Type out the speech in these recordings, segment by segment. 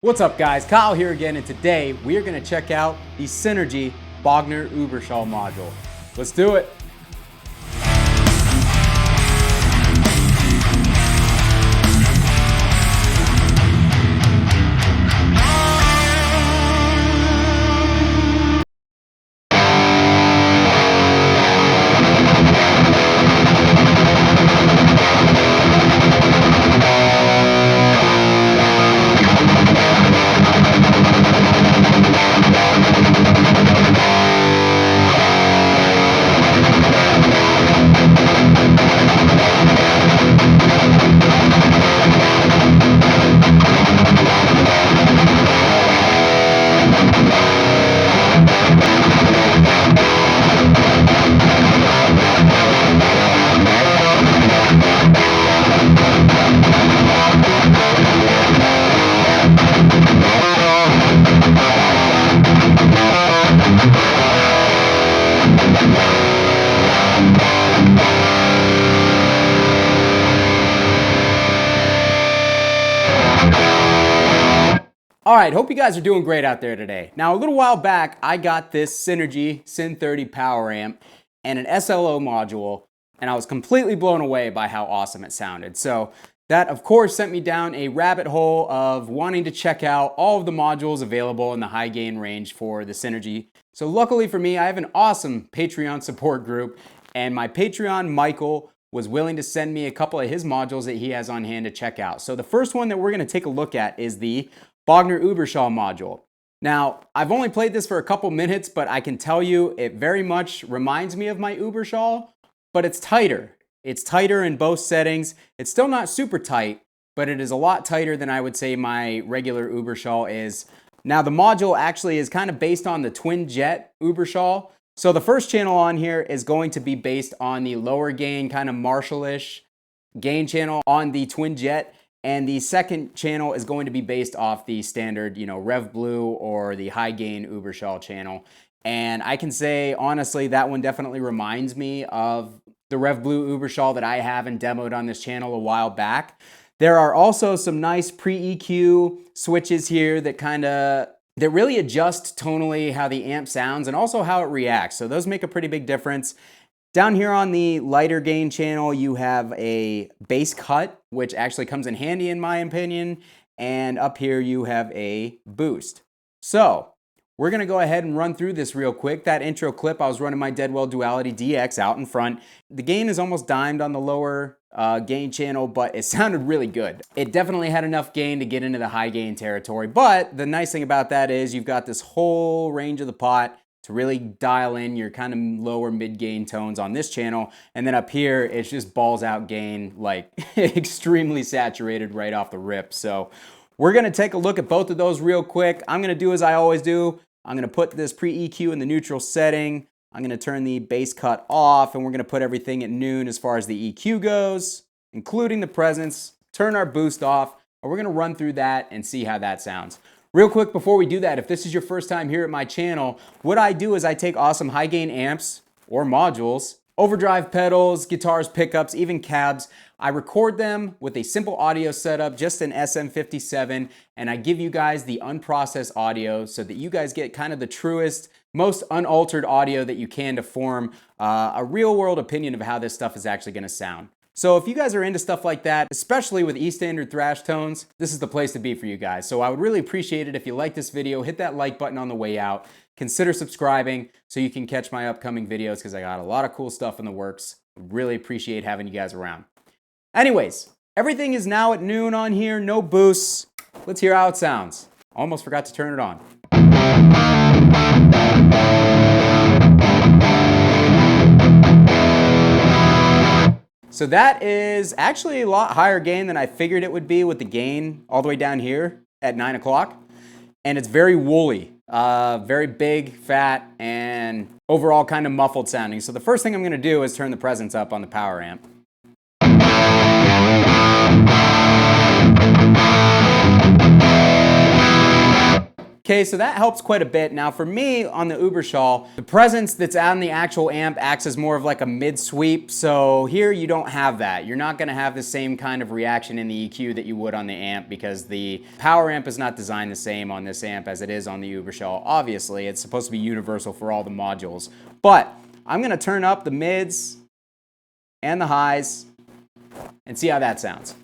What's up guys, Kyle here again, and today we are going to check out the Synergy Bogner Uberschall module. Let's do it! Alright, hope you guys are doing great out there today. Now, a little while back, I got this Synergy Syn 30 power amp and an SLO module, and I was completely blown away by how awesome it sounded. So that, of course, sent me down a rabbit hole of wanting to check out all of the modules available in the high gain range for the Synergy. So luckily for me, I have an awesome Patreon support group, and my Patreon, Michael, was willing to send me a couple of his modules that he has on hand to check out. So the first one that we're going to take a look at is the Bogner Uberschall module. Now, I've only played this for a couple minutes, but I can tell you it very much reminds me of my Uberschall, but it's tighter. It's tighter in both settings. It's still not super tight, but it is a lot tighter than I would say my regular Uberschall is. Now, the module actually is kind of based on the twin jet Uberschall. So the first channel on here is going to be based on the lower gain, kind of Marshall-ish gain channel on the twin jet. And the second channel is going to be based off the standard, Rev Blue or the high gain Uberschall channel. And I can say, honestly, that one definitely reminds me of the Rev Blue Uberschall that I have and demoed on this channel a while back. There are also some nice pre-EQ switches here that really adjust tonally how the amp sounds and also how it reacts. So those make a pretty big difference. Down here on the lighter gain channel, you have a bass cut, which actually comes in handy in my opinion. And up here you have a boost. So we're gonna go ahead and run through this real quick. That intro clip, I was running my Deadweald Duality DX out in front. The gain is almost dimed on the lower gain channel, but it sounded really good. It definitely had enough gain to get into the high gain territory. But the nice thing about that is you've got this whole range of the pot to really dial in your kind of lower mid-gain tones on this channel. And then up here, it's just balls out gain, like extremely saturated right off the rip. So we're gonna take a look at both of those real quick. I'm gonna do as I always do. I'm gonna put this pre-EQ in the neutral setting. I'm gonna turn the bass cut off, and we're gonna put everything at noon as far as the EQ goes, including the presence, turn our boost off, and we're gonna run through that and see how that sounds. Real quick before we do that, if this is your first time here at my channel, what I do is I take awesome high gain amps or modules, overdrive pedals, guitars, pickups, even cabs. I record them with a simple audio setup, just an SM57, and I give you guys the unprocessed audio so that you guys get kind of the truest, most unaltered audio that you can to form a real world opinion of how this stuff is actually gonna sound. So if you guys are into stuff like that, especially with E-standard thrash tones, this is the place to be for you guys. So I would really appreciate it if you like this video, hit that like button on the way out, consider subscribing so you can catch my upcoming videos because I got a lot of cool stuff in the works. Really appreciate having you guys around. Anyways, everything is now at noon on here, no boosts. Let's hear how it sounds. Almost forgot to turn it on. So that is actually a lot higher gain than I figured it would be with the gain all the way down here at 9 o'clock. And it's very woolly, very big, fat, and overall kind of muffled sounding. So the first thing I'm gonna do is turn the presence up on the power amp. Okay, so that helps quite a bit. Now for me, on the Uberschall, the presence that's on the actual amp acts as more of like a mid-sweep, so here you don't have that. You're not gonna have the same kind of reaction in the EQ that you would on the amp because the power amp is not designed the same on this amp as it is on the Uberschall. Obviously, it's supposed to be universal for all the modules, but I'm gonna turn up the mids and the highs and see how that sounds.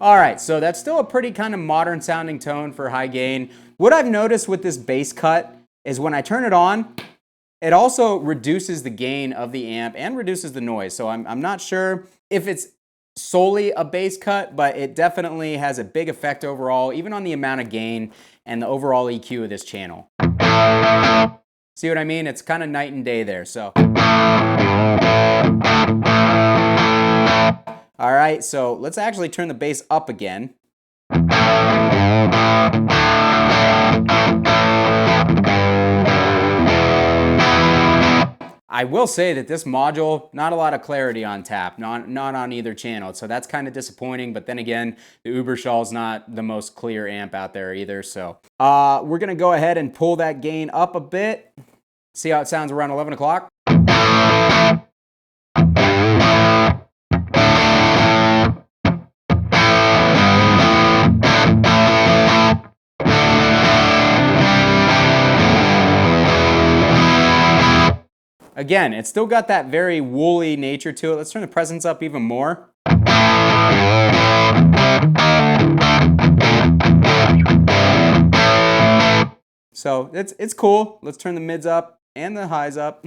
All right, so that's still a pretty kind of modern sounding tone for high gain. What I've noticed with this bass cut is when I turn it on, it also reduces the gain of the amp and reduces the noise. So I'm not sure if it's solely a bass cut, but it definitely has a big effect overall, even on the amount of gain and the overall EQ of this channel. See what I mean? It's kind of night and day there, so. All right, so let's actually turn the bass up again. I will say that this module, not a lot of clarity on tap, not on either channel, so that's kind of disappointing, but then again, the Uberschall is not the most clear amp out there either, so. We're gonna go ahead and pull that gain up a bit, see how it sounds around 11 o'clock. Again, it's still got that very woolly nature to it. Let's turn the presence up even more. So it's cool. Let's turn the mids up and the highs up.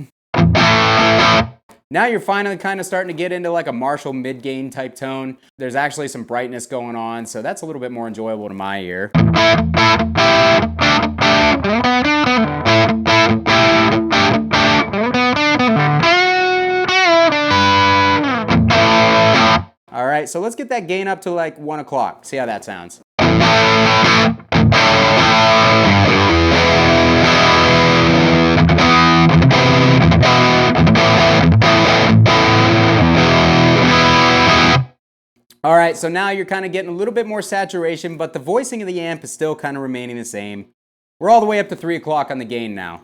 Now you're finally kind of starting to get into like a Marshall mid-gain type tone. There's actually some brightness going on, so that's a little bit more enjoyable to my ear. All right, so let's get that gain up to like 1 o'clock. See how that sounds. All right, so now you're kind of getting a little bit more saturation, but the voicing of the amp is still kind of remaining the same. We're all the way up to 3 o'clock on the gain now.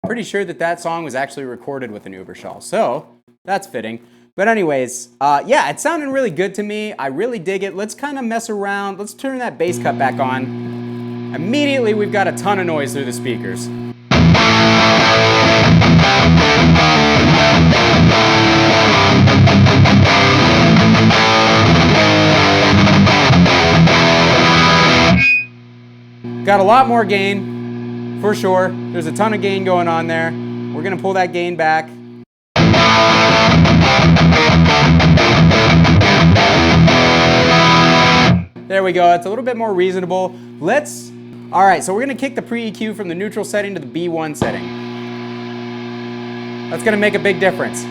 Pretty sure that song was actually recorded with an Uberschall, so that's fitting. But anyways, yeah, it's sounding really good to me. I really dig it. Let's kind of mess around. Let's turn that bass cut back on. Immediately, we've got a ton of noise through the speakers. Got a lot more gain, for sure. There's a ton of gain going on there. We're gonna pull that gain back. There we go, it's a little bit more reasonable. All right, so we're gonna kick the pre-EQ from the neutral setting to the B1 setting. That's gonna make a big difference.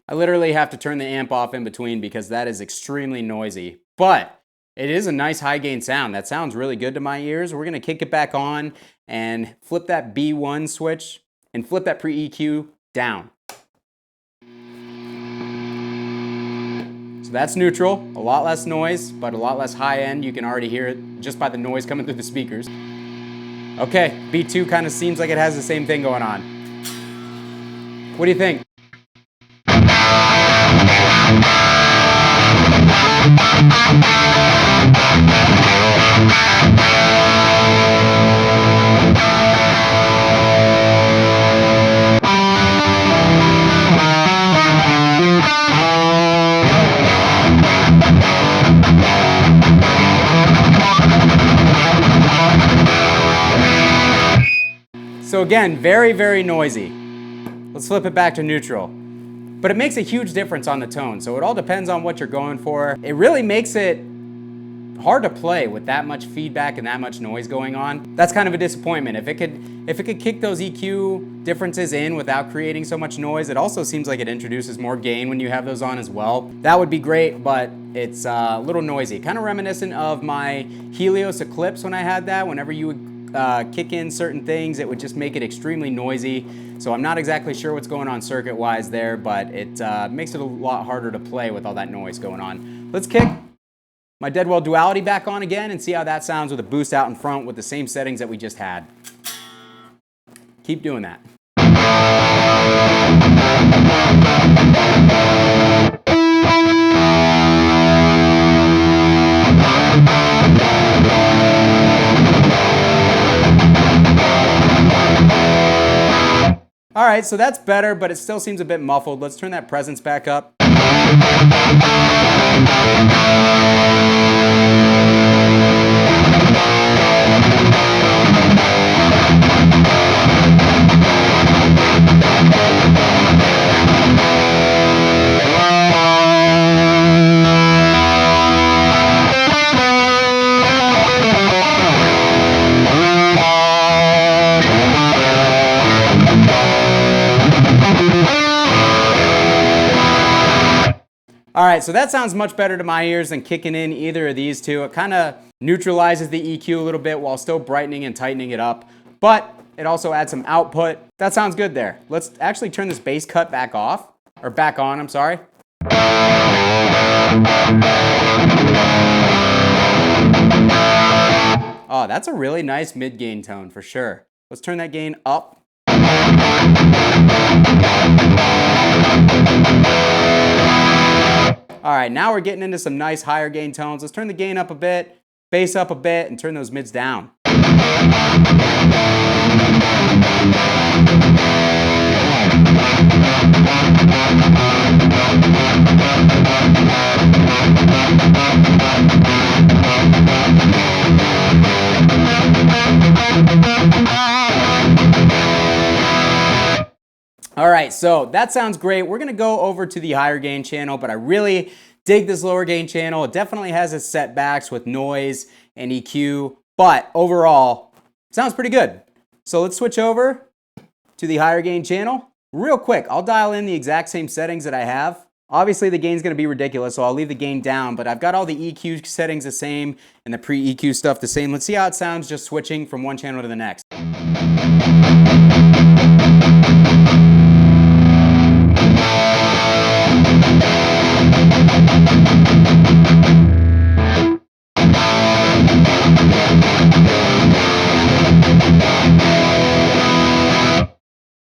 I literally have to turn the amp off in between because that is extremely noisy, but it is a nice high gain sound. That sounds really good to my ears. We're gonna kick it back on and flip that B1 switch and flip that pre-EQ down. So that's neutral, a lot less noise, but a lot less high end. You can already hear it just by the noise coming through the speakers. Okay, B2 kind of seems like it has the same thing going on. What do you think? So again, very, very noisy. Let's flip it back to neutral. But it makes a huge difference on the tone, so it all depends on what you're going for. It really makes it hard to play with that much feedback and that much noise going on. That's kind of a disappointment. If it could kick those EQ differences in without creating so much noise, it also seems like it introduces more gain when you have those on as well. That would be great, but it's a little noisy. Kind of reminiscent of my Helios Eclipse when I had that. Whenever you would kick in certain things, it would just make it extremely noisy. So I'm not exactly sure what's going on circuit-wise there, but it makes it a lot harder to play with all that noise going on. Let's kick my Deadweald Duality back on again and see how that sounds with a boost out in front with the same settings that we just had. Keep doing that. All right, so that's better, but it still seems a bit muffled. Let's turn that presence back up. All right, so that sounds much better to my ears than kicking in either of these two. It kind of neutralizes the EQ a little bit while still brightening and tightening it up, but it also adds some output. That sounds good there. Let's actually turn this bass cut back off, or back on, I'm sorry. Oh, that's a really nice mid-gain tone for sure. Let's turn that gain up. All right, now we're getting into some nice higher gain tones. Let's turn the gain up a bit, bass up a bit, and turn those mids down. All right, so that sounds great. We're gonna go over to the higher gain channel, but I really dig this lower gain channel. It definitely has its setbacks with noise and EQ, but overall, it sounds pretty good. So let's switch over to the higher gain channel. Real quick, I'll dial in the exact same settings that I have. Obviously the gain's gonna be ridiculous, so I'll leave the gain down, but I've got all the EQ settings the same and the pre-EQ stuff the same. Let's see how it sounds just switching from one channel to the next.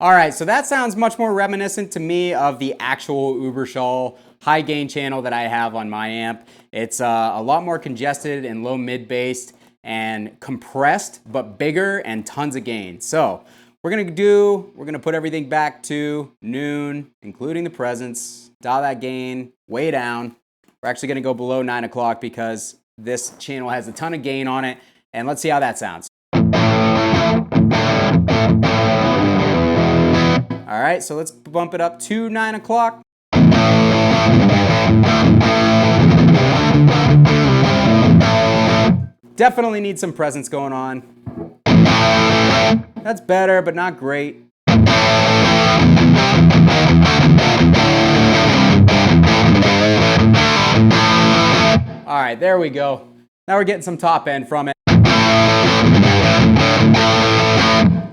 All right, so that sounds much more reminiscent to me of the actual Uberschall high gain channel that I have on my amp. It's a lot more congested and low mid based and compressed, but bigger and tons of gain. So we're gonna put everything back to noon, including the presence, dial that gain way down. We're actually gonna go below 9 o'clock because this channel has a ton of gain on it, and let's see how that sounds. All right, so let's bump it up to 9 o'clock. Definitely need some presence going on. That's better, but not great. All right, there we go. Now we're getting some top end from it.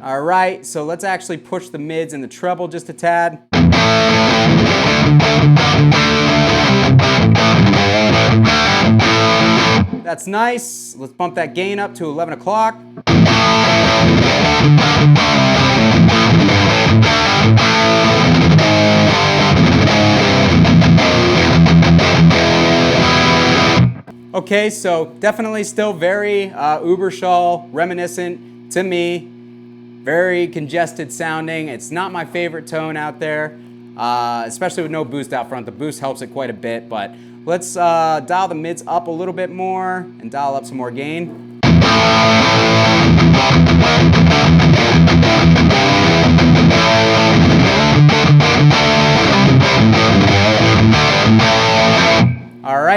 All right, so let's actually push the mids and the treble just a tad. That's nice. Let's bump that gain up to 11 o'clock. Okay, so definitely still very Uberschall reminiscent to me. Very congested sounding. It's not my favorite tone out there, especially with no boost out front. The boost helps it quite a bit, but let's dial the mids up a little bit more and dial up some more gain.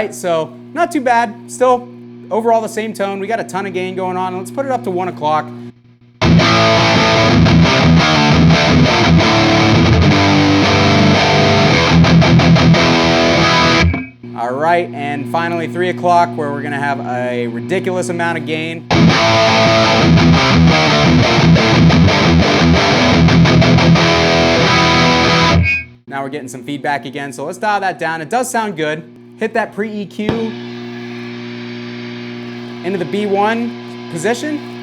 right, so not too bad. Still overall the same tone. We got a ton of gain going on. Let's put it up to 1 o'clock. All right, and finally 3 o'clock, where we're gonna have a ridiculous amount of gain. Now we're getting some feedback again, so let's dial that down. It does sound good. Hit that pre-EQ into the B1 position.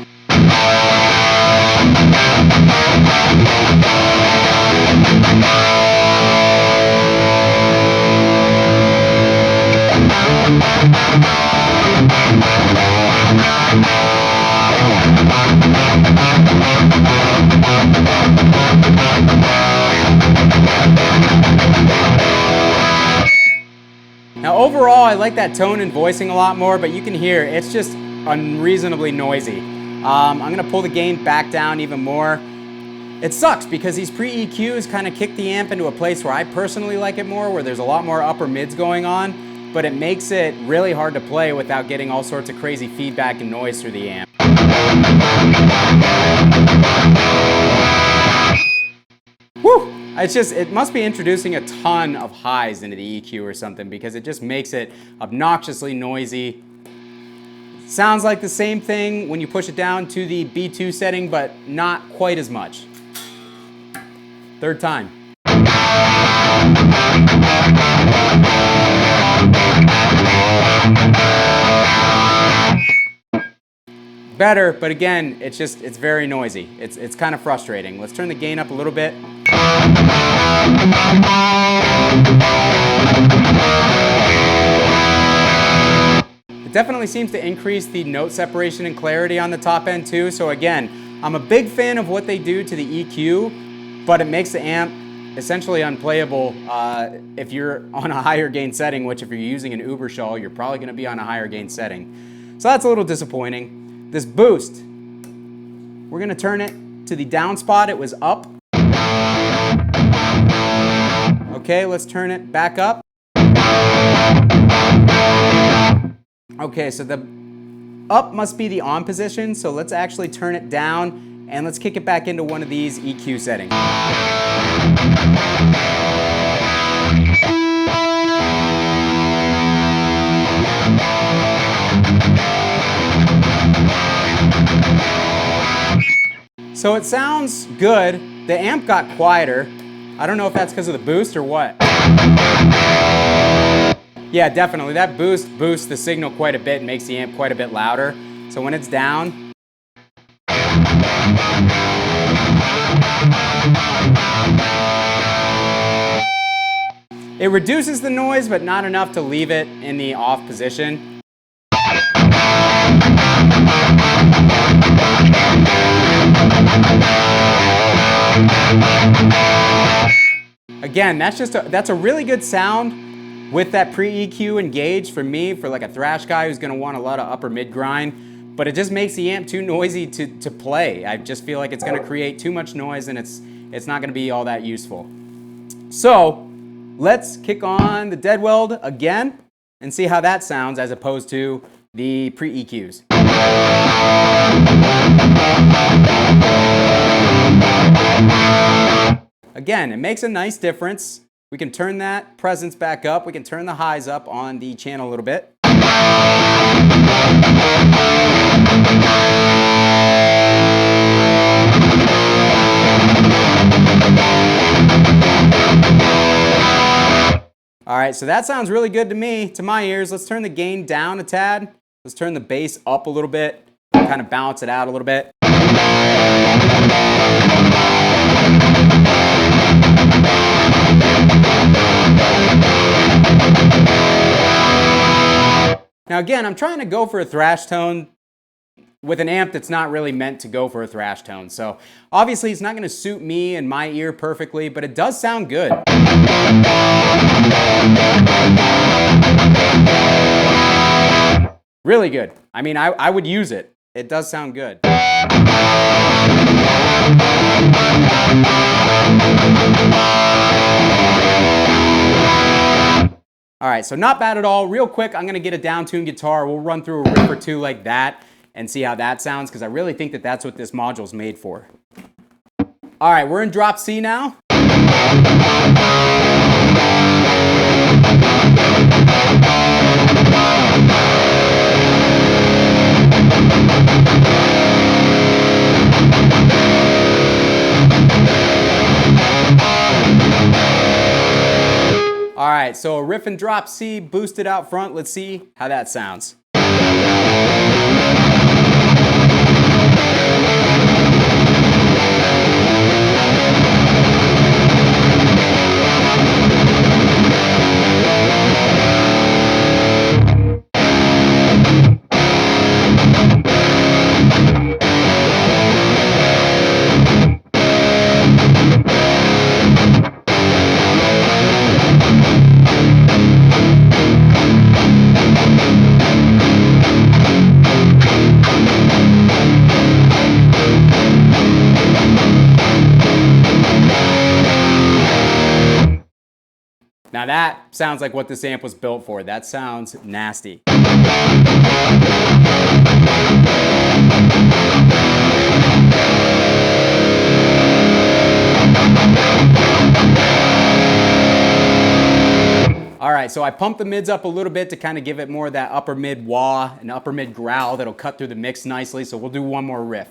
Now overall, I like that tone and voicing a lot more, but you can hear it's just unreasonably noisy. I'm gonna pull the gain back down even more. It sucks because these pre-EQs kind of kick the amp into a place where I personally like it more, where there's a lot more upper mids going on, but it makes it really hard to play without getting all sorts of crazy feedback and noise through the amp. Woo! It must be introducing a ton of highs into the EQ or something, because it just makes it obnoxiously noisy. Sounds like the same thing when you push it down to the B2 setting, but not quite as much. Third time. Better, but again, it's very noisy. It's kind of frustrating. Let's turn the gain up a little bit. It definitely seems to increase the note separation and clarity on the top end too. So again, I'm a big fan of what they do to the EQ, but it makes the amp essentially unplayable if you're on a higher gain setting, which if you're using an Uberschall, you're probably gonna be on a higher gain setting. So that's a little disappointing. This boost, we're gonna turn it to the down spot. It was up. Okay, let's turn it back up. Okay, so the up must be the on position, so let's actually turn it down and let's kick it back into one of these EQ settings. So it sounds good. The amp got quieter. I don't know if that's because of the boost or what. Yeah, definitely. That boost boosts the signal quite a bit and makes the amp quite a bit louder. So when it's down, it reduces the noise, but not enough to leave it in the off position. Again, that's a really good sound with that pre-EQ engaged for me, for like a thrash guy who's gonna want a lot of upper mid grind, but it just makes the amp too noisy to play. I just feel like it's gonna create too much noise and it's not gonna be all that useful. So let's kick on the Deadweald again and see how that sounds as opposed to the pre-EQs. Again, it makes a nice difference. We can turn that presence back up. We can turn the highs up on the channel a little bit. All right, so that sounds really good to me, to my ears. Let's turn the gain down a tad. Let's turn the bass up a little bit, kind of balance it out a little bit. Now again, I'm trying to go for a thrash tone with an amp that's not really meant to go for a thrash tone. So obviously it's not going to suit me and my ear perfectly, but it does sound good. Really good. I mean, I would use it. It does sound good. All right, so not bad at all. Real quick, I'm gonna get a down-tuned guitar. We'll run through a riff or two like that and see how that sounds, because I really think that that's what this module's made for. All right, we're in drop C now. All right, so a riff and drop C boosted out front. Let's see how that sounds. Now that sounds like what this amp was built for. That sounds nasty. All right, so I pumped the mids up a little bit to kind of give it more of that upper mid wah and upper mid growl that'll cut through the mix nicely. So we'll do one more riff.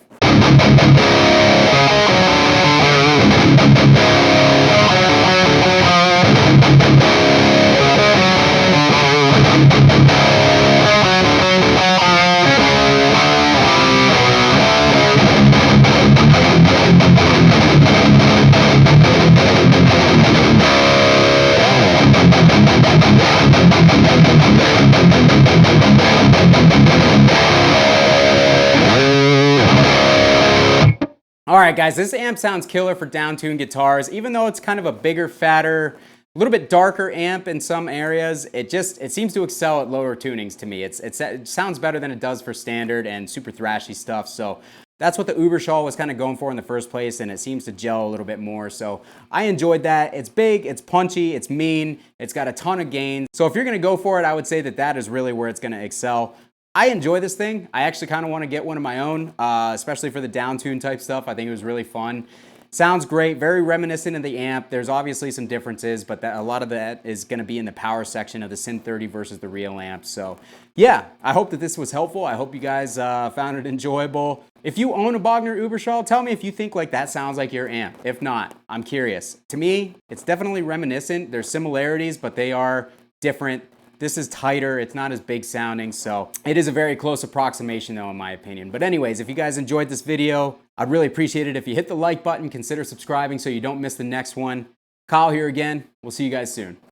All right, guys, this amp sounds killer for down-tuned guitars. Even though it's kind of a bigger, fatter, a little bit darker amp in some areas, it seems to excel at lower tunings to me. It sounds better than it does for standard and super thrashy stuff. So that's what the Uberschall was kind of going for in the first place, and it seems to gel a little bit more. So I enjoyed that. It's big, it's punchy, it's mean, it's got a ton of gain. So if you're gonna go for it, I would say that that is really where it's gonna excel. I enjoy this thing. I actually kind of want to get one of my own, especially for the down-tune type stuff. I think it was really fun. Sounds great, very reminiscent of the amp. There's obviously some differences, but a lot of that is going to be in the power section of the Synth 30 versus the real amp. So yeah, I hope that this was helpful. I hope you guys found it enjoyable. If you own a Bogner Uberschall, tell me if you think like that sounds like your amp. If not, I'm curious. To me, it's definitely reminiscent. There's similarities, but they are different. This is tighter, it's not as big sounding, so it is a very close approximation though in my opinion. But anyways, if you guys enjoyed this video, I'd really appreciate it if you hit the like button, consider subscribing so you don't miss the next one. Kyle here again, we'll see you guys soon.